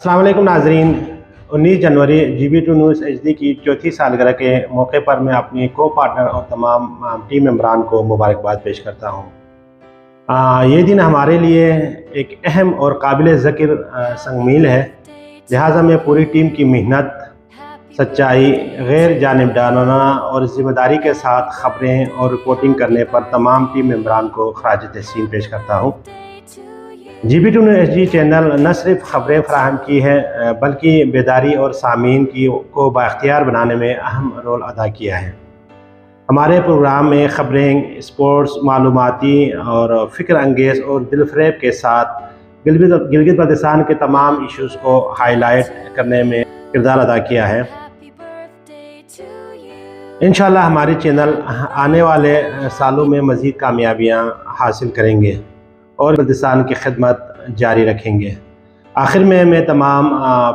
अस्सलाम वालेकुम नाजरीन। 19 जनवरी GB2 न्यूज़ HD की चौथी सालगिरह के मौके पर मैं अपनी को पार्टनर और तमाम टीम मेंबरान को मुबारकबाद पेश करता हूँ। ये दिन हमारे लिए एक अहम और काबिल ज़िक्र संग-मील है, लिहाजा मैं पूरी टीम की मेहनत, सच्चाई, गैर जानिबदाराना और ज़िम्मेदारी के साथ ख़बरें और रिपोर्टिंग करने पर तमाम टीम मेंबरान को ख़राज तहसीन पेश करता हूँ। GB2 न्यूज़ HD चैनल न सिर्फ ख़बरें फराहम की है बल्कि बेदारी और सामीन को बाख्तियार बनाने में अहम रोल अदा किया है। हमारे प्रोग्राम में ख़बरें, स्पोर्ट्स, मालूमाती और फ़िक्र अंगेज़ और दिलफरेब के साथ गिलगित बल्तिस्तान के तमाम इश्यूज़ को हाईलाइट करने में किरदार अदा किया है। इंशाअल्लाह हमारे चैनल आने वाले सालों में मज़ीद कामयाबियाँ हासिल करेंगे और बल्तिस्तान की खिदमत जारी रखेंगे। आखिर में मैं तमाम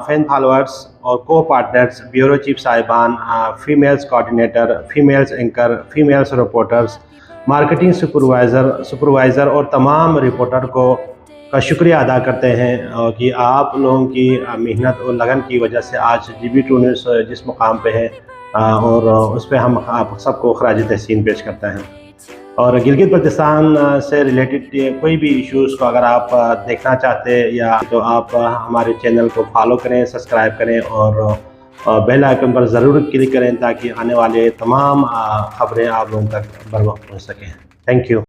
फ़ैन फॉलोअर्स और को पार्टनर्स, ब्यूरो चीफ साहिबान, females coordinator, females anchor, females reporters, marketing supervisor और तमाम रिपोर्टर का शुक्रिया अदा करते हैं कि आप लोगों की मेहनत और लगन की वजह से आज GB2 न्यूज़ जिस मुकाम पे है और उस पर हम आप सबको ख़राज तहसीन पेश करते हैं। और गिलगित बल्तिस्तान से रिलेटेड कोई भी इश्यूज़ को अगर आप देखना चाहते हैं या तो आप हमारे चैनल को फॉलो करें, सब्सक्राइब करें और बेल आइकन पर ज़रूर क्लिक करें ताकि आने वाले तमाम ख़बरें आप लोगों तक बर वक्त पहुँच सकें। Thank you.